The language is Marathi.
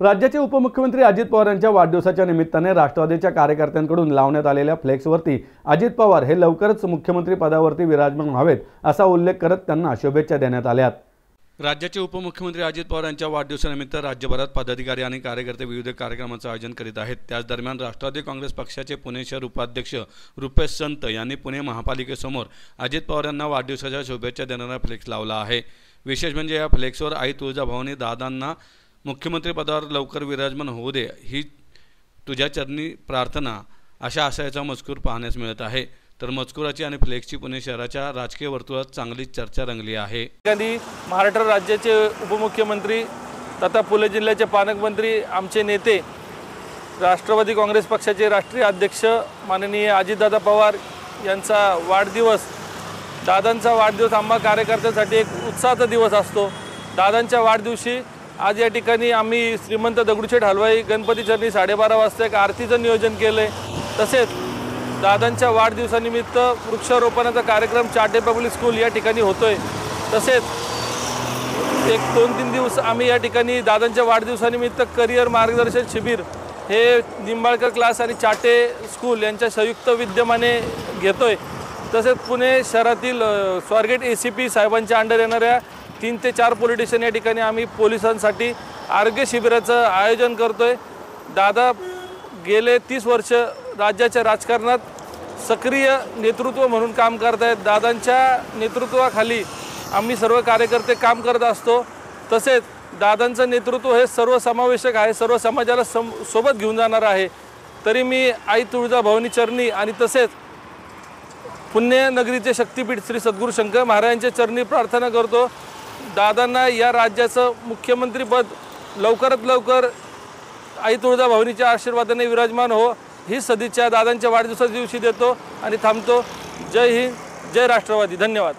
राज्याचे उपमुख्यमंत्री अजित पवार यांच्या वाढदिवसाच्या निमित्ताने राष्ट्रवादीच्या कार्यकर्त्यांकडून लावण्यात आलेल्या फ्लेक्सवरती अजित पवार हे लवकरच मुख्यमंत्री पदावरती विराजमान व्हावेत असा उल्लेख करत त्यांना शुभेच्छा देण्यात आल्या। राज्याचे उपमुख्यमंत्री अजित पवार यांच्या वाढदिवसानिमित्त राज्यभरात पदाधिकारी आणि कार्यकर्ते विविध कार्यक्रमांचे आयोजन करीत आहेत। त्याच दरम्यान राष्ट्रवादी काँग्रेस पक्षाचे पुणे शहर उपाध्यक्ष रुपेश संत यांनी पुणे महापालिकेसमोर अजित पवार यांना वाढदिवसाच्या शुभेच्छा देणारा फ्लेक्स लावला आहे। विशेष म्हणजे या फ्लेक्सवर आई तुळजाभवानी दादांना मुख्यमंत्री पदावर लवकर विराजमान होऊ दे ही तुझ्या चरणी प्रार्थना अशा आशयाचा मजकूर पाहण्यास मिळत आहे। तर मजकुराची आणि फ्लेक्सची पुणे शहराच्या राजकीय वर्तुळात चांगली चर्चा रंगली आहे। महाराष्ट्र राज्याचे उपमुख्यमंत्री तथा पुणे जिल्ह्याचे पालकमंत्री आमचे नेते राष्ट्रवादी काँग्रेस पक्षाचे राष्ट्रीय अध्यक्ष माननीय अजितदादा पवार यांचा वाढदिवस, दादांचा वाढदिवस आम्हा कार्यकर्त्यांसाठी एक उत्साहाचा दिवस असतो। दादांच्या वाढदिवशी आज या ठिकाणी आम्ही श्रीमंत दगडूशेठ हलवाई गणपती चरणी 12:30 वाजता एक आरतीचं नियोजन केले। तसेच दादांच्या वाढदिवसानिमित्त वृक्षारोपणाचा कार्यक्रम चाटे पब्लिक स्कूल या ठिकाणी होतोय। तसेच एक 2-3 दिवस आम्ही या ठिकाणी दादांच्या वाढदिवसानिमित्त करिअर मार्गदर्शन शिबिर हे निंबाळकर क्लास आणि चाटे स्कूल यांच्या संयुक्त विद्यमाने घेतोय। तसेच पुणे शहरातील स्वारगेट ACP साहेबांच्या अंडर येणाऱ्या 3 ते 4 पोलीस स्टेशन या ठिकाणी आम्ही पोलिसांसाठी आरोग्य शिबिराचं आयोजन करतोय। दादा गेले 30 वर्ष राज्याच्या राजकारणात सक्रिय नेतृत्व म्हणून काम करत आहेत। दादांच्या नेतृत्वाखाली आम्ही सर्व कार्यकर्ते काम करत असतो। तसेच दादांचं नेतृत्व हे सर्वसमावेशक आहे, सर्व समाजाला सोबत घेऊन जाणार आहे। तरी मी आई तुळजाभवानी चरणी आणि तसेच पुण्यनगरीचे शक्तिपीठ श्री सद्गुरू शंकर महाराजांच्या चरणी प्रार्थना करतो, दादांना या राज्याचं मुख्यमंत्रीपद लवकरात लवकर आई तुळजाभवानीच्या आशीर्वादाने विराजमान हो ही सदिच्छा दादांच्या वाढदिवसाच्या दिवशी देतो आणि थांबतो। जय हिंद, जय राष्ट्रवादी। धन्यवाद।